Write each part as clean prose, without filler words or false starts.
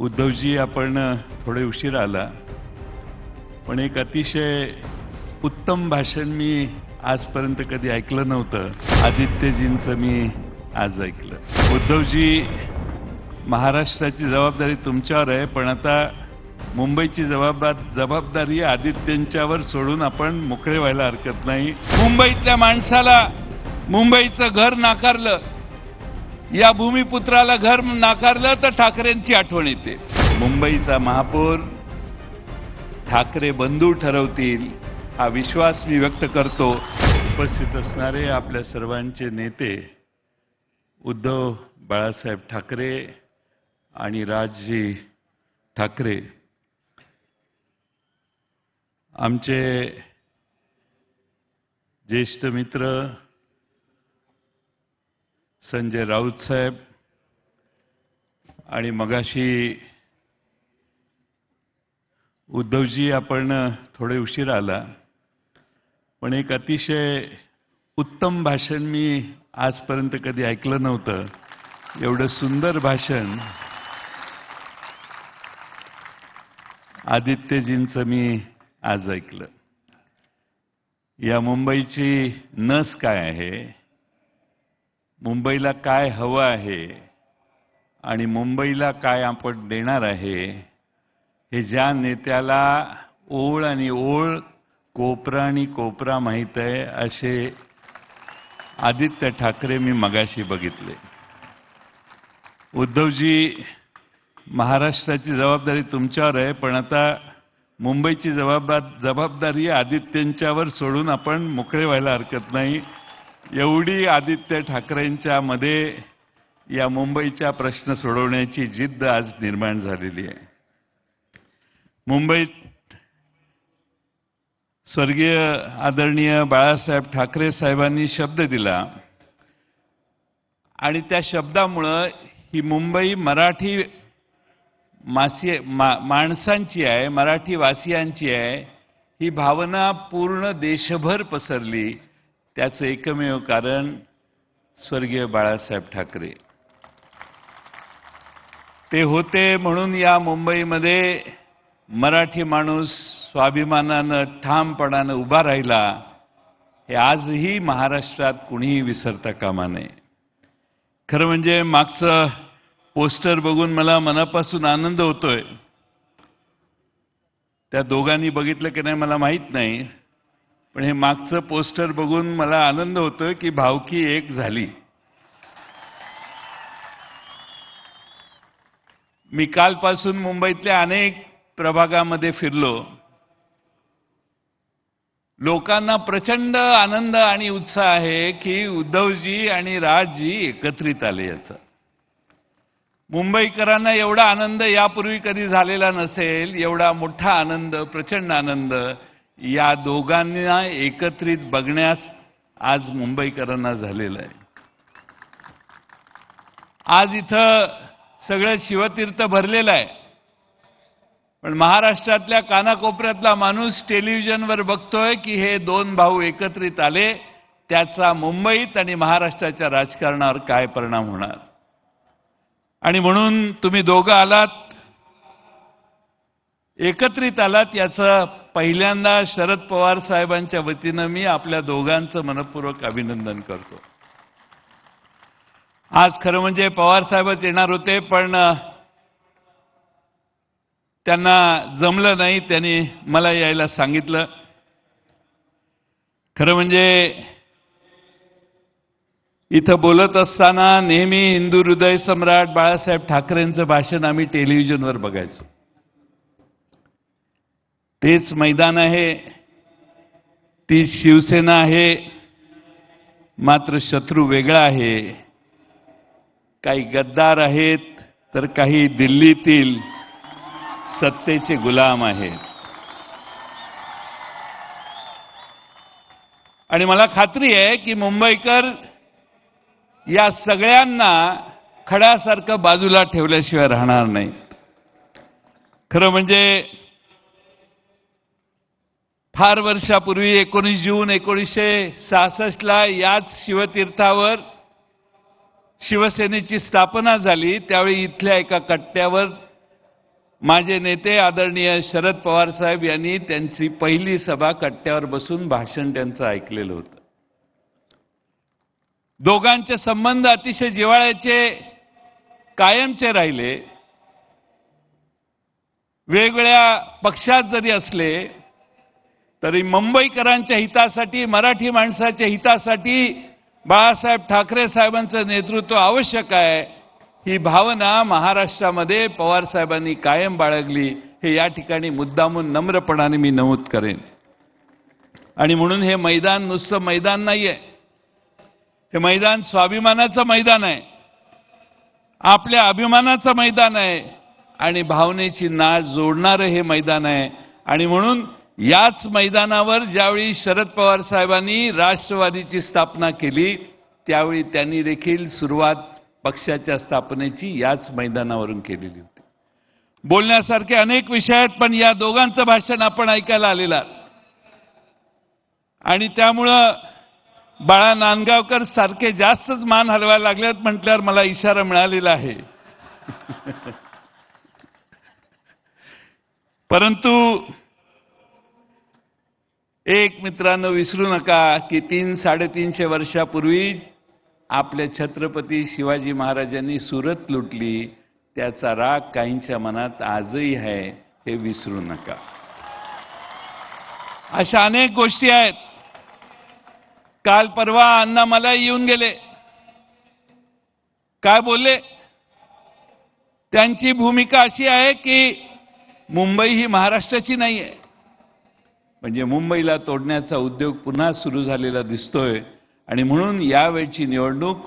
उद्धवजी आपण थोडे उशीर आला, पण एक अतिशय उत्तम भाषण मी आजपर्यंत कधी ऐकलं नव्हतं. आदित्यजींचं मी आज ऐकलं. उद्धवजी, महाराष्ट्राची जबाबदारी तुमच्यावर आहे, पण आता मुंबईची जबाबदारी आदित्यंच्यावर सोडून आपण मोकळे व्हायला हरकत नाही. मुंबईतल्या माणसाला मुंबईचं घर नाकारलं, या भूमिपुत्राला घर नाकारलं तर ठाकरेंची आठवण येते. मुंबईचा महापौर ठाकरे बंधू ठरवतील हा विश्वास मी व्यक्त करतो. उपस्थित असणारे आपल्या सर्वांचे नेते उद्धव बाळासाहेब ठाकरे आणि राजजी ठाकरे, आमचे ज्येष्ठ मित्र संजय राऊत साहेब, आणि मगाशी उद्धवजी आपण थोडे उशीर आला, पण एक अतिशय उत्तम भाषण मी आजपर्यंत कधी ऐकलं नव्हतं. एवढं सुंदर भाषण आदित्यजींचं मी आज ऐकलं. या मुंबईची नस काय आहे, मुंबईला काय हवं आहे आणि मुंबईला काय आपण देणार आहे, हे ज्या नेत्याला ओळ आणि ओळ, कोपरा आणि कोपरा माहीत आहे, असे आदित्य ठाकरे मी मगाशी बघितले. उद्धवजी, महाराष्ट्राची जबाबदारी तुमच्यावर आहे, पण आता मुंबईची जबाबदारी आदित्यंच्यावर सोडून आपण मोकळे व्हायला हरकत नाही. एवढी आदित्य ठाकरेंच्या मध्ये या मुंबईचा प्रश्न सोडवण्याची जिद्द आज निर्माण झालेली आहे. मुंबईत स्वर्गीय आदरणीय बाळासाहेब ठाकरे साहेबांनी शब्द दिला आणि त्या शब्दामुळं ही मुंबई मराठी माणसांची आहे, मराठी वासियांची आहे, ही भावना पूर्ण देशभर पसरली. त्याचं एकमेव कारण स्वर्गीय बाळासाहेब ठाकरे. ते होते म्हणून या मुंबईमध्ये मराठी माणूस स्वाभिमानानं ठामपणानं उभा राहिला. हे आजही महाराष्ट्रात कुणीही विसरता कामा नये. खरं म्हणजे मागचं पोस्टर बघून मला मनापासून आनंद होतोय. त्या दोघांनी बघितलं की नाही मला माहित नाही, पण हे मागचं पोस्टर बघून मला आनंद होतोय की भावकी एक झाली. मी कालपासून मुंबईतल्या अनेक प्रभागामध्ये फिरलो. लोकांना प्रचंड आनंद आणि उत्साह आहे की उद्धवजी आणि राजजी एकत्रित आले. याचा मुंबईकरांना एवढा आनंद यापूर्वी कधी झालेला नसेल. एवढा मोठा आनंद, प्रचंड आनंद या दोघांना एकत्रित बघण्यास आज मुंबईकरांना झालेला आहे. आज इथं सगळं शिवतीर्थ भरलेलं आहे, पण महाराष्ट्रातल्या कानाकोपऱ्यातला माणूस टेलिव्हिजनवर बघतोय की हे दोन भाऊ एकत्रित आले, त्याचा मुंबईत आणि महाराष्ट्राच्या राजकारणावर काय परिणाम होणार. आणि म्हणून तुम्ही दोघं आलात, एकत्रित आलात, याचं पहिल्यांदा शरद पवार साहेबांच्या वतीनं मी आपल्या दोघांचं मनपूर्वक अभिनंदन करतो. आज खरं म्हणजे पवार साहेबच येणार होते, पण त्यांना जमलं नाही. त्यांनी मला यायला सांगितलं. खरं म्हणजे इथं बोलत असताना नेहमी हिंदू हृदय सम्राट बाळासाहेब ठाकरेंचं भाषण आम्ही टेलिव्हिजनवर बघायचो. तेच मैदान आहे, ती शिवसेना आहे, मात्र शत्रू वेगळा आहे. काही गद्दार आहेत तर काही दिल्लीतील सत्तेचे गुलाम आहेत. आणि मला खात्री आहे की मुंबईकर या सगळ्यांना खड्यासारखं बाजूला ठेवल्याशिवाय राहणार नाही. खरं म्हणजे फार वर्षापूर्वी 19 जून 1966 याच शिवतीर्थावर शिवसेनेची स्थापना झाली. त्यावेळी इथल्या एका कट्ट्यावर माझे नेते आदरणीय शरद पवार साहेब यांनी त्यांची पहिली सभा कट्ट्यावर बसून भाषण त्यांचं ऐकलेलं होतं. दोघांचे संबंध अतिशय जिव्हाळ्याचे कायमचे राहिले. वेगवेगळ्या पक्षात जरी असले तरी मुंबईकरांच्या हितासाठी, मराठी माणसाच्या हितासाठी बाळासाहेब ठाकरे साहेबांचं नेतृत्व आवश्यक आहे, ही भावना महाराष्ट्रामध्ये पवार साहेबांनी कायम बाळगली. हे या ठिकाणी मुद्दामून नम्रपणाने मी नमूद करेन. आणि म्हणून हे मैदान नुसतं मैदान नाहीये, हे मैदान स्वाभिमानाचं मैदान आहे, आपल्या अभिमानाचं मैदान आहे आणि भावनेची नाळ जोडणारं हे मैदान आहे. आणि म्हणून याच मैदानावर ज्यावेळी शरद पवार साहेबांनी राष्ट्रवादीची स्थापना केली त्यावेळी त्यांनी देखील सुरुवात पक्षाच्या स्थापनेची याच मैदानावरून केलेली होती. बोलण्यासारखे अनेक विषय आहेत, पण या दोघांचं भाषण आपण ऐकायला आलेलं आणि त्यामुळं बाळा नांदगावकर सारखे जास्तच मान हलवायला लागलेत म्हटल्यावर मला इशारा मिळालेला आहे. परंतु एक मित्रांनो विसरू नका की 300-350 वर्षापूर्वी आपल्या छत्रपती शिवाजी महाराजांनी सुरत लुटली, त्याचा राग काहींच्या मनात आजही आहे, हे विसरू नका. अशा अनेक गोष्टी आहेत. काल परवा अण्णा मला येऊन गेले, काय बोलले? त्यांची भूमिका अशी आहे की मुंबई ही महाराष्ट्राची नाही आहे, म्हणजे मुंबईला तोडण्याचा उद्योग पुन्हा सुरू झालेला दिसतोय. आणि म्हणून यावेळची निवडणूक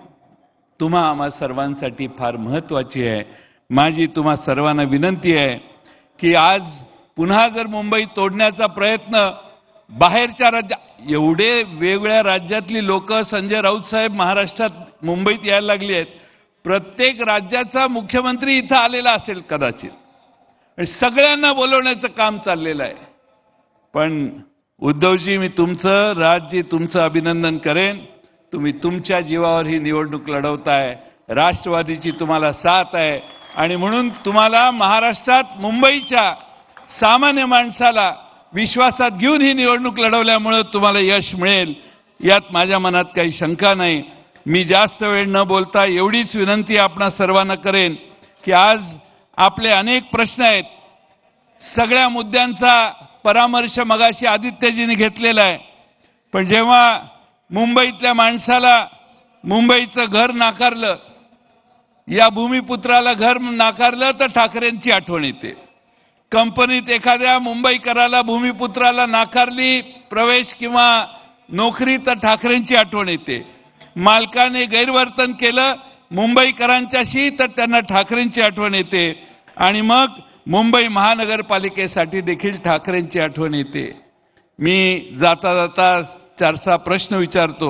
तुम्हा आम्हा सर्वांसाठी फार महत्त्वाची आहे. माझी तुम्हा सर्वांना विनंती आहे की आज पुन्हा जर मुंबई तोडण्याचा प्रयत्न बाहेरच्या एवढे वेगवेगळ्या राज्यातली लोक संजय राऊत साहेब महाराष्ट्रात मुंबईत यायला लागली आहेत. प्रत्येक राज्याचा मुख्यमंत्री इथं आलेला असेल कदाचित, आणि सगळ्यांना बोलवण्याचं काम चाललेलं आहे. पण उद्धवजी, मी तुमचं राजजी तुमचं अभिनंदन करेन. तुम्ही तुमच्या जीवावर ही निवडणूक लढवताय, राष्ट्रवादीची तुम्हाला साथ आहे आणि म्हणून तुम्हाला महाराष्ट्रात मुंबईच्या सामान्य माणसाला विश्वासात घेऊन ही निवडणूक लढवल्यामुळे तुम्हाला यश मिळेल, यात माझ्या मनात काही शंका नाही. मी जास्त वेळ न बोलता एवढीच विनंती आपणा सर्वांना करेन की आज आपले अनेक प्रश्न आहेत, सगळ्या मुद्द्यांचा परामर्श मगाशी आदित्यजींनी घेतलेला आहे. पण जेव्हा मुंबईतल्या माणसाला मुंबईचं घर नाकारलं, या भूमिपुत्राला घर नाकारलं तर ठाकरेंची आठवण येते. कंपनीत एखाद्या मुंबईकराला भूमिपुत्राला नाकारली प्रवेश किंवा नोकरी तर ठाकरेंची आठवण येते. मालकाने गैरवर्तन केलं मुंबईकरांच्याशी तर त्यांना ठाकरेंची आठवण येते. आणि मग मुंबई महानगरपालिकेसाठी देखील ठाकरेंची आठवण येते. मी जाता जाता 4-6 प्रश्न विचारतो,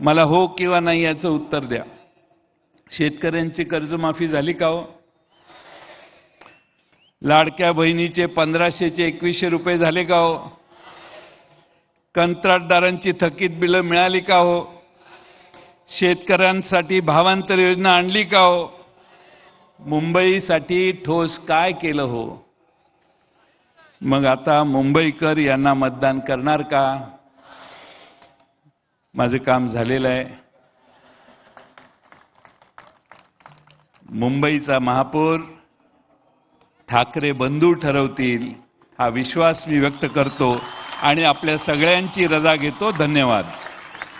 मला हो किंवा नाही याचं उत्तर द्या. शेतकऱ्यांची कर्जमाफी झाली का हो? लाडक्या बहिणीचे 1500चे 2100 रुपये झाले का हो? कंत्राटदारांची थकीत बिलं मिळाली का हो? शेतकऱ्यांसाठी भावांतर योजना आणली का हो? मुंबईसाठी ठोस काय केलं हो? मग आता मुंबईकर यांना मतदान करणार का? माझं काम झालेलं आहे. मुंबईचा महापौर ठाकरे बंधू ठरवतील हा विश्वास मी व्यक्त करतो आणि आपल्या सगळ्यांची रजा घेतो. धन्यवाद.